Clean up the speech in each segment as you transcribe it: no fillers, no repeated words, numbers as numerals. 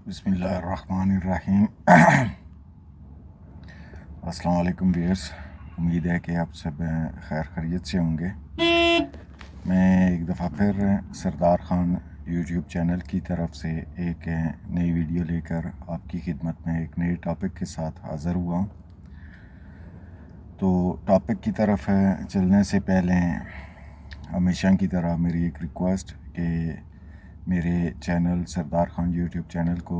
बिस्मिल्लाहिर्रहमानिर्रहीम। अस्सलाम वालेकुम व्यूअर्स, उम्मीद है कि आप सब खैर खैरियत से होंगे। मैं एक दफ़ा फिर सरदार ख़ान यूट्यूब चैनल की तरफ से एक नई वीडियो लेकर आपकी खिदमत में एक नए टॉपिक के साथ हाज़िर हुआ हूँ। तो टॉपिक की तरफ चलने से पहले हमेशा की तरह मेरी एक रिक्वेस्ट कि मेरे चैनल सरदार ख़ान यूट्यूब चैनल को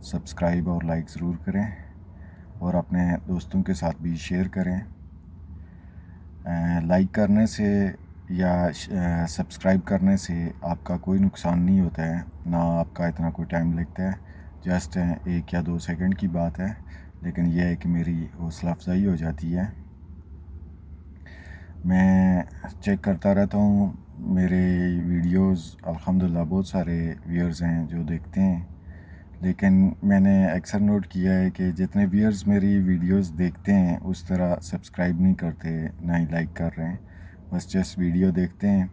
सब्सक्राइब और लाइक ज़रूर करें और अपने दोस्तों के साथ भी शेयर करें। लाइक करने से या सब्सक्राइब करने से आपका कोई नुकसान नहीं होता है, ना आपका इतना कोई टाइम लगता है, जस्ट 1 या 2 सेकंड की बात है। लेकिन यह है कि मेरी हौसला अफजाई हो जाती है। मैं चेक करता रहता हूँ, मेरे वीडियोस अल्हम्दुलिल्लाह बहुत सारे व्यूअर्स हैं जो देखते हैं, लेकिन मैंने अक्सर नोट किया है कि जितने व्यूअर्स मेरी वीडियोस देखते हैं उस तरह सब्सक्राइब नहीं करते, ना ही लाइक कर रहे हैं, बस जस्ट वीडियो देखते हैं।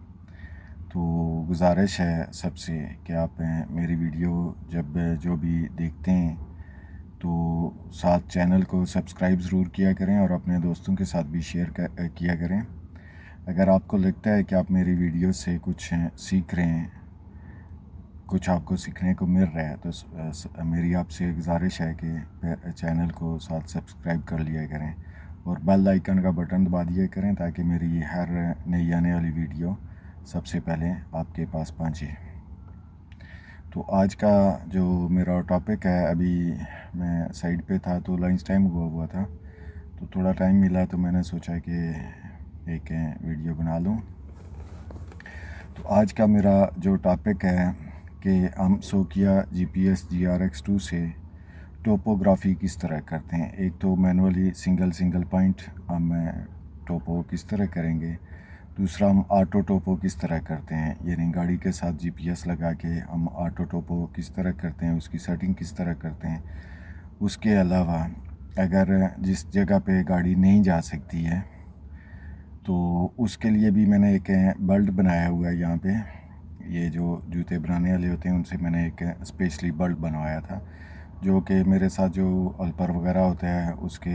तो गुजारिश है सबसे कि आप मेरी वीडियो जब जो भी देखते हैं तो साथ चैनल को सब्सक्राइब ज़रूर किया करें और अपने दोस्तों के साथ भी शेयर किया करें। अगर आपको लगता है कि आप मेरी वीडियो से कुछ सीख रहे हैं, कुछ आपको सीखने को मिल रहा है, तो मेरी आपसे गुजारिश है कि चैनल को साथ सब्सक्राइब कर लिया करें और बेल आइकन का बटन दबा दिया करें ताकि मेरी हर नई आने वाली वीडियो सबसे पहले आपके पास पहुंचे। तो आज का जो मेरा टॉपिक है, अभी मैं साइड पे था तो लंच टाइम हुआ था, तो थोड़ा टाइम मिला तो मैंने सोचा कि एक वीडियो बना लूँ। तो आज का मेरा जो टॉपिक है कि हम सोकिया GPS GRX2 से टोपोग्राफी किस तरह करते हैं। एक तो मैनुअली सिंगल पॉइंट हम टोपो किस तरह करेंगे, दूसरा हम ऑटो टोपो किस तरह करते हैं, यानी गाड़ी के साथ GPS लगा के हम ऑटो टोपो किस तरह करते हैं, उसकी सेटिंग किस तरह करते हैं। उसके अलावा अगर जिस जगह पे गाड़ी नहीं जा सकती है तो उसके लिए भी मैंने एक बेल्ट बनाया हुआ है। यहाँ पे ये जो जूते बनाने वाले होते हैं उनसे मैंने एक स्पेशली बेल्ट बनवाया था, जो कि मेरे साथ जो अल्पर वगैरह होता है उसके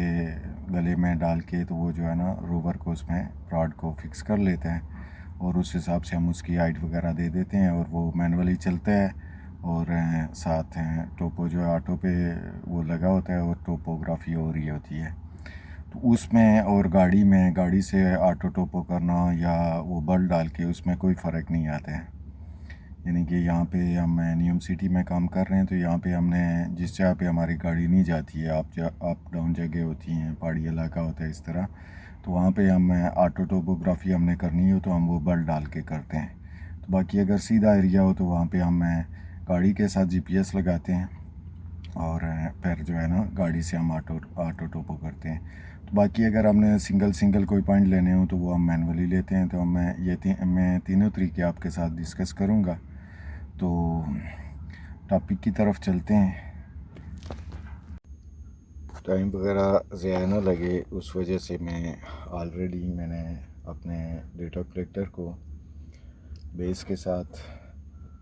गले में डाल के तो वो जो है ना रोवर को उसमें रॉड को फिक्स कर लेते हैं और उस हिसाब से हम उसकी हाइट वगैरह दे देते हैं और वो मैनुअली चलता है और साथ टोपो जो है ऑटो पे वो लगा होता है और टोपोग्राफी हो रही होती है। तो उसमें और गाड़ी से ऑटो टोपो करना या वो बल्ब डाल के उसमें कोई फ़र्क नहीं आता है। यानी कि यहाँ पे हम नियम सिटी में काम कर रहे हैं तो यहाँ पे हमने जिस जगह पे हमारी गाड़ी नहीं जाती है, अप डाउन जगह होती हैं, पहाड़ी इलाका होता है इस तरह, तो वहाँ पे हम ऑटो टोपोग्राफी हमने करनी हो तो हम वो बल्ब डाल के करते हैं। तो बाकी अगर सीधा एरिया हो तो वहाँ पे हम गाड़ी के साथ GPS लगाते हैं और फिर जो है ना गाड़ी से हम ऑटो टोपो करते हैं। तो बाकी अगर हमने सिंगल कोई पॉइंट लेने हो तो वो हम मैनुअली लेते हैं। तो मैं तीनों तरीके आपके साथ डिस्कस करूँगा। तो टॉपिक की तरफ चलते हैं। टाइम वगैरह ज़्यादा ना लगे उस वजह से मैंने अपने डेटा कलेक्टर को बेस के साथ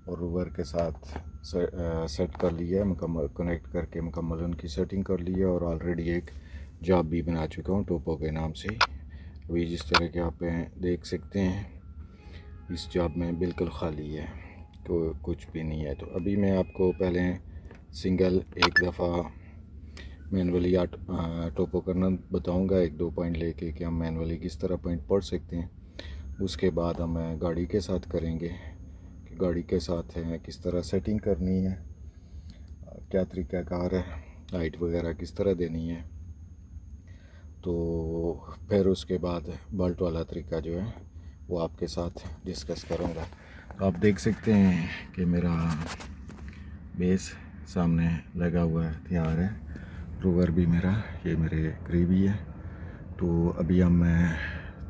और रोवर के साथ सेट कर लिया है, मुकम्मल कनेक्ट करके मुकम्मल उनकी सेटिंग कर ली है और ऑलरेडी एक जॉब भी बना चुका हूँ टोपो के नाम से। अभी जिस तरह के आप देख सकते हैं इस जॉब में बिल्कुल खाली है, तो कुछ भी नहीं है। तो अभी मैं आपको पहले एक दफ़ा मैनुअली टोपो करना बताऊंगा, 1-2 पॉइंट लेके कि हम मैनुअली किस तरह पॉइंट पढ़ सकते हैं। उसके बाद हम गाड़ी के साथ करेंगे कि गाड़ी के साथ किस तरह सेटिंग करनी है, क्या तरीक़ाकार है, लाइट वगैरह किस तरह देनी है। तो फिर उसके बाद बल्ट वाला तरीका जो है वो आपके साथ डिस्कस करूँगा। तो आप देख सकते हैं कि मेरा बेस सामने लगा हुआ है, तैयार है। रोवर भी ये मेरे करीबी है। तो अभी हम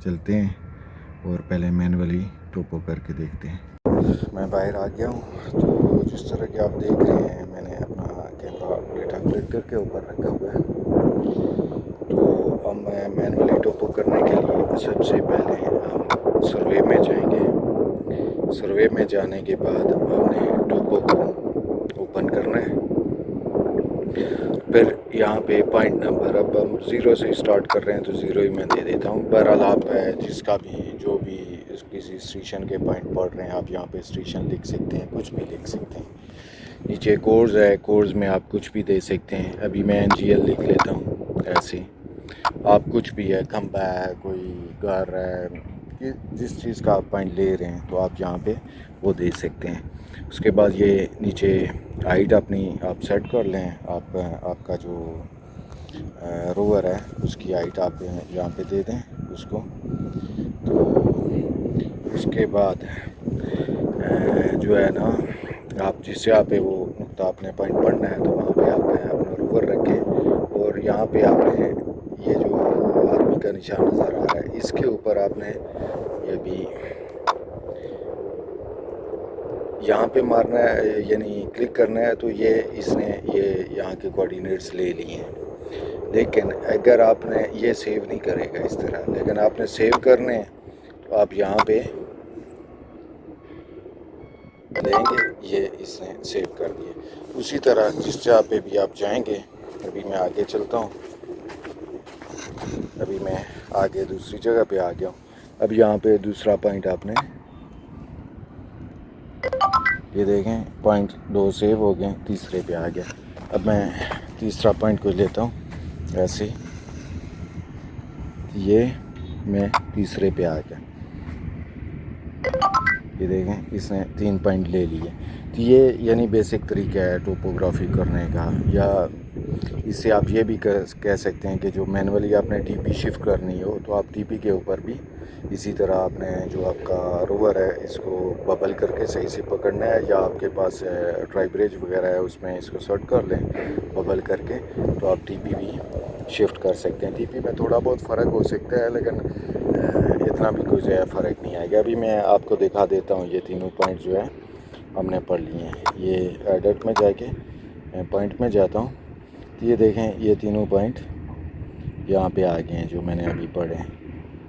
चलते हैं और पहले मैनुअली टोपो करके देखते हैं। मैं बाहर आ गया हूँ। तो जिस तरह के आप देख रहे हैं मैंने अपना कैमरा डेटा कलेक्टर के ऊपर रखा हुआ है। तो हम मैनुअली टोपो करने के लिए सबसे पहले हम सर्वे में जाएंगे। सर्वे में जाने के बाद हमने टोपो को ओपन करना है پھر یہاں پہ پوائنٹ نمبر، اب ہم 0 سے اسٹارٹ کر رہے ہیں تو 0 ہی میں دے دیتا ہوں. بہرحال آپ جس کا بھی جو بھی کسی اسٹیشن کے پوائنٹ پڑھ رہے ہیں آپ یہاں پہ اسٹیشن لکھ سکتے ہیں، کچھ بھی لکھ سکتے ہیں. نیچے کورز ہے، کورز میں آپ کچھ بھی دے سکتے ہیں. ابھی میں NGL لکھ لیتا ہوں. ایسے آپ کچھ بھی ہے، کھمبا ہے، کوئی گھر ہے، جس چیز کا آپ پوائنٹ لے رہے ہیں تو آپ یہاں پہ وہ دے سکتے ہیں. اس کے بعد یہ نیچے ہائٹ اپنی آپ سیٹ کر لیں. آپ کا جو روور ہے اس کی ہائٹ آپ یہاں پہ دے دیں اس کو. تو اس کے بعد جو ہے نا، آپ جس جگہ پہ وہ نقطہ اپنے پوائنٹ پڑھنا ہے تو وہاں پہ آپ اپنا روور رکھیں. اور یہاں پہ آپ نے یہ جو آدمی کا نشان نظر آ رہا ہے اس کے اوپر آپ نے یہ بھی یہاں پہ مارنا ہے، یعنی کلک کرنا ہے. تو اس نے یہ یہاں کے کوآرڈینیٹس لے لیے ہیں. لیکن اگر آپ نے یہ سیو نہیں کرے گا اس طرح، لیکن آپ نے سیو کرنے تو آپ یہاں پہ لیں گے، یہ اس نے سیو کر دیے. اسی طرح جس جگہ پہ بھی آپ جائیں گے، ابھی میں آگے چلتا ہوں. ابھی میں آگے دوسری جگہ پہ آ گیا ہوں. اب یہاں پہ دوسرا پوائنٹ آپ نے یہ دیکھیں، پوائنٹ 2 سیو ہو گئے، تیسرے پہ آ گیا. اب میں تیسرا پوائنٹ کو لیتا ہوں. ایسے یہ میں تیسرے پہ آ گیا. یہ دیکھیں اس نے 3 پوائنٹ لے لیے. تو یہ یعنی بیسک طریقہ ہے ٹوپوگرافی کرنے کا. یا اس سے آپ یہ بھی کہہ سکتے ہیں کہ جو مینولی آپ نے ٹی پی شفٹ کرنی ہو تو آپ ٹی پی کے اوپر بھی اسی طرح آپ نے جو آپ کا روور ہے اس کو ببل کر کے صحیح سے پکڑنا ہے. یا آپ کے پاس ٹرائی بریج وغیرہ ہے اس میں اس کو سیٹ کر لیں ببل کر کے، تو آپ ٹی پی بھی شفٹ کر سکتے ہیں. ٹی پی میں تھوڑا بہت فرق ہو سکتا ہے لیکن اتنا بھی کوئی زیادہ فرق نہیں آئے گا. ابھی میں آپ کو دکھا دیتا ہوں. یہ تینوں پوائنٹ جو ہے ہم نے پڑھ لیے ہیں. یہ ایڈٹ میں جا کے پوائنٹ میں جاتا ہوں تو یہ دیکھیں یہ تینوں پوائنٹ یہاں پہ آ گئے ہیں جو میں نے ابھی پڑھے ہیں.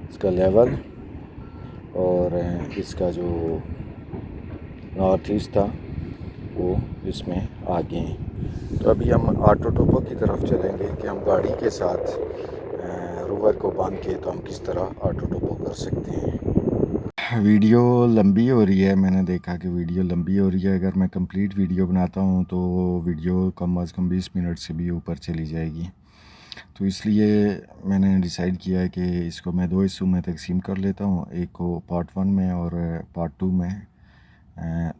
اس کا لیول اور اس کا جو نارتھ ایسٹ تھا وہ اس میں آ گئے ہیں. تو ابھی ہم آٹو ٹوپو کی طرف چلیں گے کہ ہم گاڑی کے ساتھ روور کو باندھ کے تو ہم کس طرح آٹو ٹوپو کر سکتے ہیں. ویڈیو لمبی ہو رہی ہے، میں نے دیکھا کہ ویڈیو لمبی ہو رہی ہے. اگر میں کمپلیٹ ویڈیو بناتا ہوں تو ویڈیو کم از کم 20 منٹ سے بھی اوپر چلی جائے گی. تو اس لیے میں نے ڈیسائیڈ کیا ہے کہ اس کو میں 2 حصوں میں تقسیم کر لیتا ہوں. ایک کو پارٹ 1 میں اور پارٹ 2 میں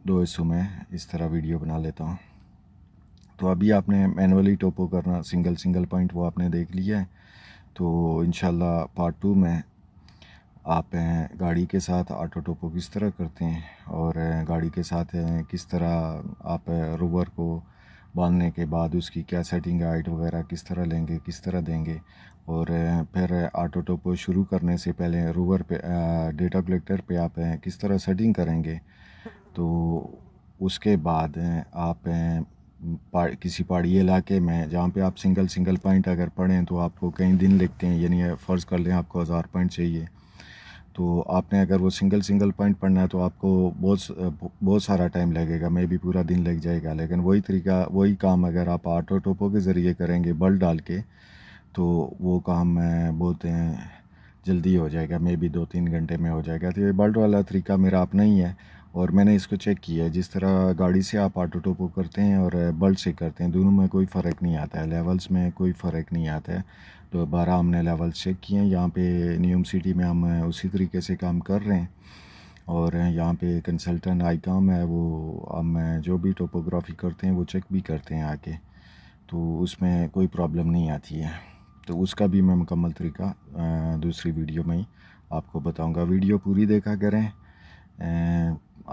2 حصوں میں اس طرح ویڈیو بنا لیتا ہوں. تو ابھی آپ نے مینولی ٹوپو کرنا سنگل پوائنٹ وہ آپ نے دیکھ لیا ہے. تو انشاءاللہ پارٹ 2 میں آپ گاڑی کے ساتھ آٹو ٹوپو کس طرح کرتے ہیں اور گاڑی کے ساتھ کس طرح آپ روور کو باندھنے کے بعد اس کی کیا سیٹنگ ہائٹ وغیرہ کس طرح لیں گے، کس طرح دیں گے. اور پھر آٹو ٹوپو شروع کرنے سے پہلے روور پہ ڈیٹا کلیکٹر پہ آپ کس طرح سیٹنگ کریں گے. تو اس کے بعد آپ کسی پہاڑی علاقے میں جہاں پہ آپ سنگل پوائنٹ اگر پڑھیں تو آپ کو کئی دن لگتے ہیں. یعنی فرض کر لیں آپ کو 1000 پوائنٹ چاہیے، تو آپ نے اگر وہ سنگل پوائنٹ پڑھنا ہے تو آپ کو بہت سارا ٹائم لگے گا، میں بھی پورا دن لگ جائے گا. لیکن وہی کام اگر آپ آٹو ٹوپو کے ذریعے کریں گے بل ڈال کے تو وہ کام بہت جلدی ہو جائے گا، میں بھی 2-3 گھنٹے میں ہو جائے گا. تو یہ بلٹ والا طریقہ میرا اپنا ہی ہے اور میں نے اس کو چیک کیا ہے. جس طرح گاڑی سے آپ آٹو ٹوپو کرتے ہیں اور بلٹ سے کرتے ہیں دونوں میں کوئی فرق نہیں آتا ہے، لیولز میں کوئی فرق نہیں آتا ہے. تو 12 ہم نے لیول چیک کیے ہیں. یہاں پہ نیوم سٹی میں ہم اسی طریقے سے کام کر رہے ہیں. اور یہاں پہ کنسلٹنٹ آئی کام ہے، وہ ہم جو بھی ٹوپوگرافی کرتے ہیں وہ چیک بھی کرتے ہیں آ کے. تو اس میں کوئی پرابلم نہیں آتی ہے. تو اس کا بھی میں مکمل طریقہ دوسری ویڈیو میں ہی آپ کو بتاؤں گا. ویڈیو پوری دیکھا کریں،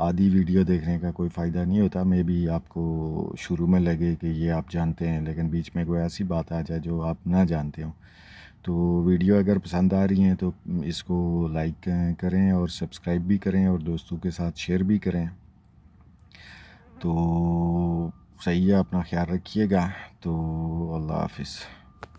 آدھی ویڈیو دیکھنے کا کوئی فائدہ نہیں ہوتا. میں بھی آپ کو شروع میں لگے کہ یہ آپ جانتے ہیں لیکن بیچ میں کوئی ایسی بات آ جائے جو آپ نہ جانتے ہوں. تو ویڈیو اگر پسند آ رہی ہیں تو اس کو لائک کریں اور سبسکرائب بھی کریں اور دوستوں کے ساتھ شیئر بھی کریں. تو صحیح ہے، اپنا خیال رکھیے گا. تو اللہ حافظ.